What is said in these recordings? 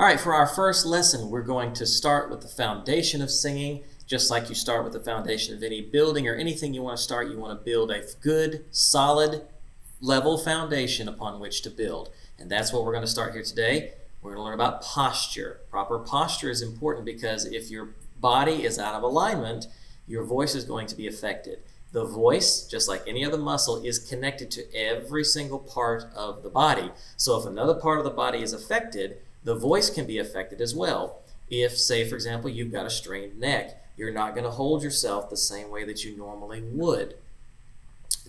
All right, for our first lesson, we're going to start with the foundation of singing. Just like you start with the foundation of any building or anything you want to start, you want to build a good, solid, level foundation upon which to build. And that's what we're going to start here today. We're going to learn about posture. Proper posture is important because if your body is out of alignment, your voice is going to be affected. The voice, just like any other muscle, is connected to every single part of the body. So if another part of the body is affected, the voice can be affected as well. If, say, for example, you've got a strained neck, you're not going to hold yourself the same way that you normally would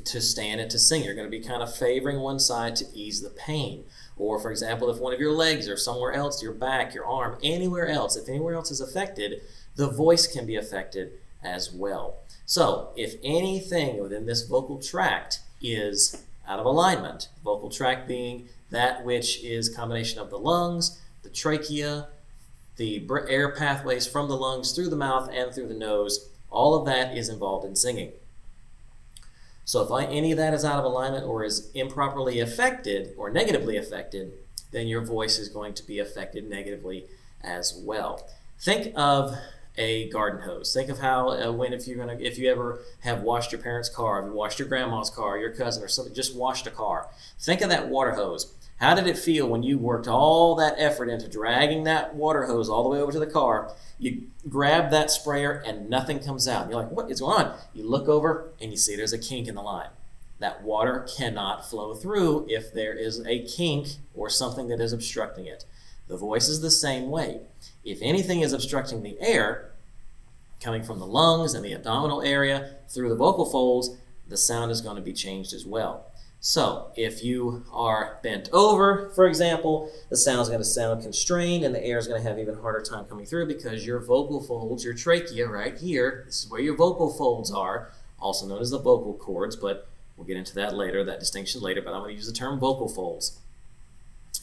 to stand and to sing. You're going to be kind of favoring one side to ease the pain. Or, for example, if one of your legs or somewhere else, your back, your arm, anywhere else, if anywhere else is affected, the voice can be affected as well. So, if anything within this vocal tract is out of alignment, vocal tract being that which is a combination of the lungs, the trachea, the air pathways from the lungs through the mouth and through the nose, all of that is involved in singing. So if any of that is out of alignment or is improperly affected or negatively affected, then your voice is going to be affected negatively as well. Think of a garden hose. Think of how if you ever have washed your parents' car, if you washed your grandma's car, your cousin or something, just washed a car. Think of that water hose. How did it feel when you worked all that effort into dragging that water hose all the way over to the car? You grab that sprayer and nothing comes out. You're like, what is going on? You look over and you see there's a kink in the line. That water cannot flow through if there is a kink or something that is obstructing it. The voice is the same way. If anything is obstructing the air, coming from the lungs and the abdominal area through the vocal folds, the sound is going to be changed as well. So if you are bent over, for example, the sound is going to sound constrained and the air is going to have even harder time coming through because your vocal folds, your trachea right here, this is where your vocal folds are, also known as the vocal cords, but we'll get into that later, that distinction later, but I'm going to use the term vocal folds.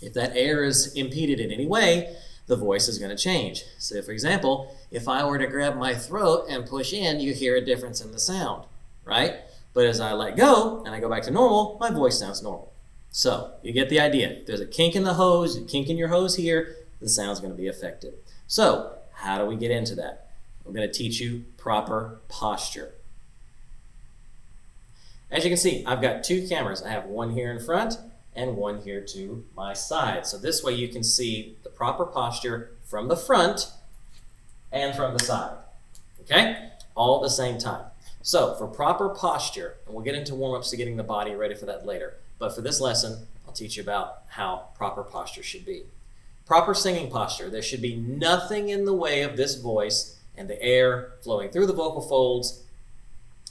If that air is impeded in any way, the voice is going to change. So for example, if I were to grab my throat and push in, you hear a difference in the sound, right? But as I let go and I go back to normal, my voice sounds normal. So you get the idea. If there's a kink in the hose, a kink in your hose here, the sound's going to be affected. So how do we get into that? I'm going to teach you proper posture. As you can see, I've got two cameras. I have one here in front and one here to my side. So this way you can see the proper posture from the front and from the side. Okay? All at the same time. So for proper posture, and we'll get into warm-ups to getting the body ready for that later, but for this lesson, I'll teach you about how proper posture should be. Proper singing posture, there should be nothing in the way of this voice and the air flowing through the vocal folds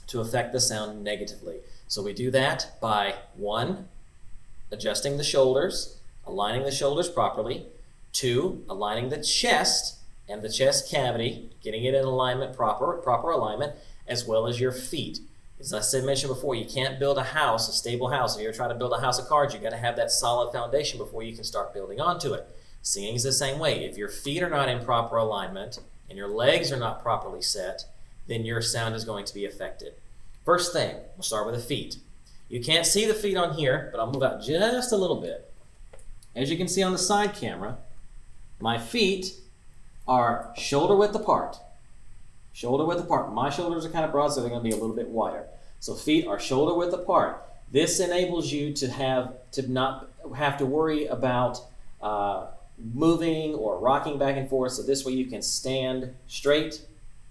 to affect the sound negatively. So we do that by 1, adjusting the shoulders, aligning the shoulders properly, 2, aligning the chest and the chest cavity, getting it in alignment, proper alignment, as well as your feet. As I mentioned before, you can't build a house, a stable house. If you're trying to build a house of cards, you've got to have that solid foundation before you can start building onto it. Singing is the same way. If your feet are not in proper alignment and your legs are not properly set, then your sound is going to be affected. First thing, we'll start with the feet. You can't see the feet on here, but I'll move out just a little bit. As you can see on the side camera, my feet are shoulder width apart. Shoulder width apart. My shoulders are kind of broad, so they're going to be a little bit wider. So feet are shoulder width apart. This enables you to not have to worry about moving or rocking back and forth. So this way you can stand straight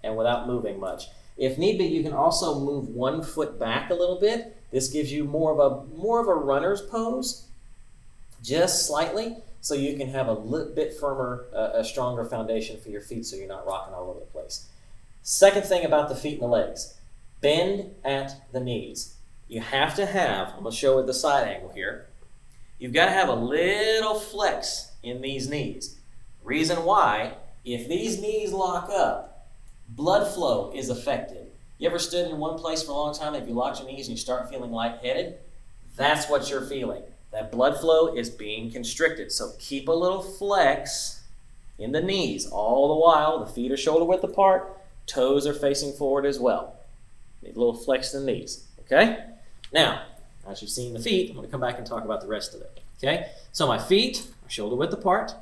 and without moving much. If need be, you can also move one foot back a little bit. This gives you more of a runner's pose, just slightly, so you can have a little bit firmer, a stronger foundation for your feet, so you're not rocking all over the place. Second thing about the feet and the legs, bend at the knees. You have to have, I'm going to show with the side angle here, you've got to have a little flex in these knees. Reason why, if these knees lock up, blood flow is affected. You ever stood in one place for a long time, if you lock your knees and you start feeling lightheaded? That's what you're feeling. That blood flow is being constricted. So keep a little flex in the knees. All the while, the feet are shoulder width apart. Toes are facing forward as well. Need a little flex in the knees, okay? Now, as you've seen the feet, I'm going to come back and talk about the rest of it, okay? So my feet are shoulder width apart.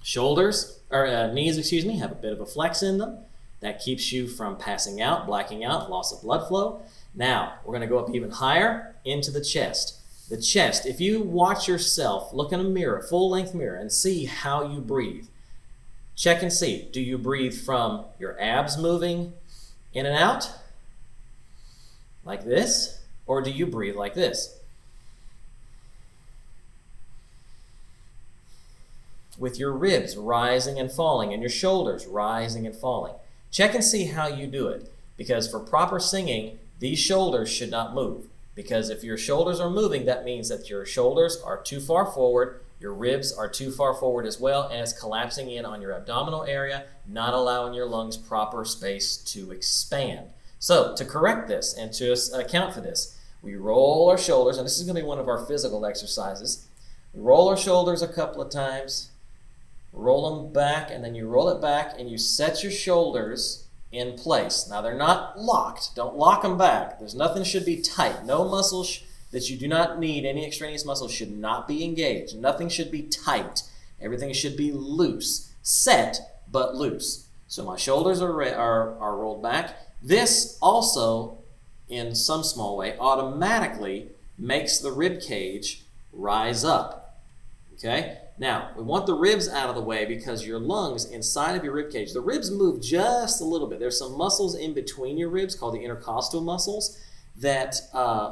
Shoulders, or knees, excuse me, have a bit of a flex in them. That keeps you from passing out, blacking out, loss of blood flow. Now, we're going to go up even higher into the chest. The chest, if you watch yourself, look in a mirror, full-length mirror, and see how you breathe. Check and see, do you breathe from your abs moving in and out, like this, or do you breathe like this? With your ribs rising and falling and your shoulders rising and falling. Check and see how you do it, because for proper singing, these shoulders should not move. Because if your shoulders are moving, that means that your shoulders are too far forward, your ribs are too far forward as well, and it's collapsing in on your abdominal area, not allowing your lungs proper space to expand. So to correct this and to account for this, we roll our shoulders, and this is going to be one of our physical exercises. We roll our shoulders a couple of times, roll them back, and then you roll it back, and you set your shoulders in place. Now, they're not locked. Don't lock them back. There's nothing should be tight. No muscles that you do not need, any extraneous muscles should not be engaged. Nothing should be tight. Everything should be loose. Set, but loose. So my shoulders are rolled back. This also, in some small way, automatically makes the rib cage rise up. Okay? Now, we want the ribs out of the way because your lungs inside of your rib cage, the ribs move just a little bit. There's some muscles in between your ribs called the intercostal muscles that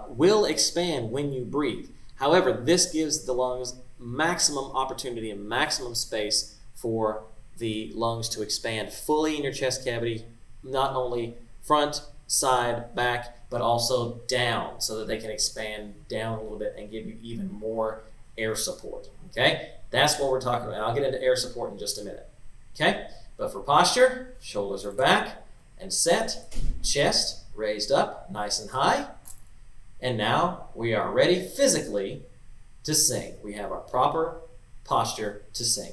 will expand when you breathe. However, this gives the lungs maximum opportunity and maximum space for the lungs to expand fully in your chest cavity, not only front, side, back, but also down so that they can expand down a little bit and give you even more air support. Okay? That's what we're talking about. I'll get into air support in just a minute. Okay? But for posture, shoulders are back and set, chest raised up nice and high. And now we are ready physically to sing. We have our proper posture to sing.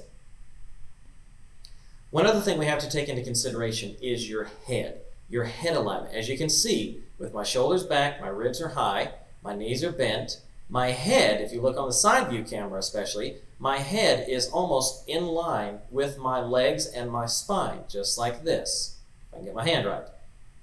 One other thing we have to take into consideration is your head alignment. As you can see, with my shoulders back, my ribs are high, my knees are bent. My head, if you look on the side view camera especially, my head is almost in line with my legs and my spine, just like this. If I can get my hand right.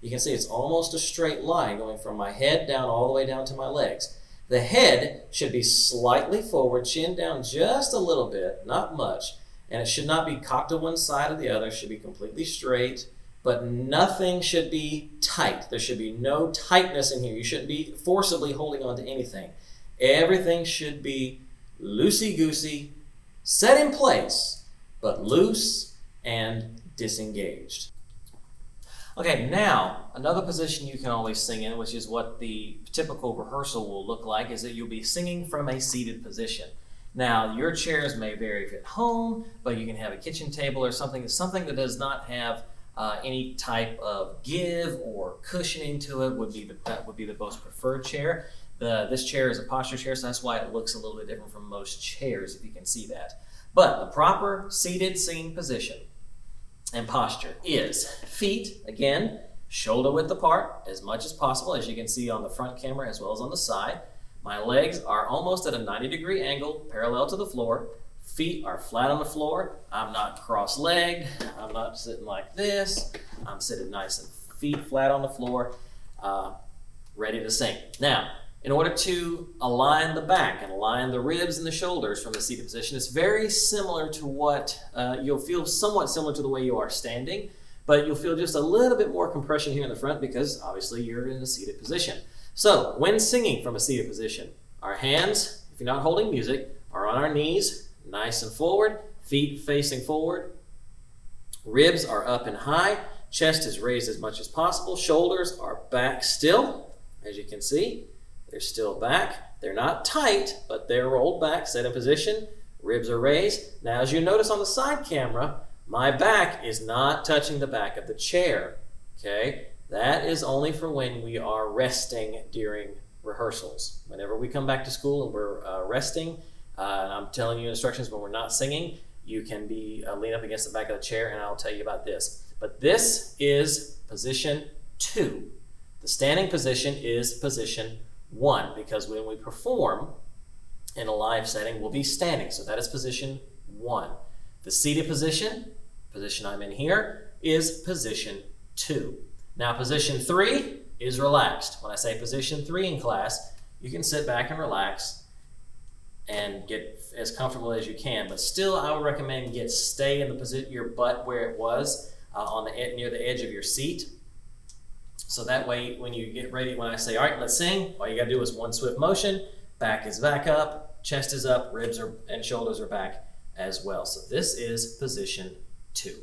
You can see it's almost a straight line going from my head down all the way down to my legs. The head should be slightly forward, chin down just a little bit, not much, and it should not be cocked to one side or the other. It should be completely straight, but nothing should be tight. There should be no tightness in here. You shouldn't be forcibly holding on to anything. Everything should be loosey-goosey, set in place, but loose and disengaged. Okay, now, another position you can always sing in, which is what the typical rehearsal will look like, is that you'll be singing from a seated position. Now, your chairs may vary at home, but you can have a kitchen table or something that does not have any type of give or cushioning to it. That would be the most preferred chair. This chair is a posture chair, so that's why it looks a little bit different from most chairs, if you can see that. But the proper seated singing position and posture is feet, again, shoulder width apart as much as possible, as you can see on the front camera as well as on the side. My legs are almost at a 90-degree angle, parallel to the floor. Feet are flat on the floor. I'm not cross-legged. I'm not sitting like this. I'm sitting nice and feet flat on the floor, ready to sing. Now, in order to align the back and align the ribs and the shoulders from the seated position, it's very similar to what you'll feel somewhat similar to the way you are standing, but you'll feel just a little bit more compression here in the front because obviously you're in a seated position. So when singing from a seated position, our hands, if you're not holding music, are on our knees, nice and forward, feet facing forward, ribs are up and high, chest is raised as much as possible, shoulders are back still, as you can see. They're still back. They're not tight, but they're rolled back, set in position. Ribs are raised. Now, as you notice on the side camera, my back is not touching the back of the chair. Okay? That is only for when we are resting during rehearsals. Whenever we come back to school and we're resting, and I'm telling you instructions when we're not singing, you can lean up against the back of the chair, and I'll tell you about this. But this is position 2. The standing position is position 1, because when we perform in a live setting, we'll be standing. So that is position 1. The seated position I'm in here, is position 2. Now position 3 is relaxed. When I say position 3 in class, you can sit back and relax and get as comfortable as you can, but still I would recommend stay in the position, your butt where it was near the edge of your seat. So that way when you get ready, when I say, all right, let's sing, all you gotta do is one swift motion, back is back up, chest is up, ribs and shoulders are back as well. So this is position 2.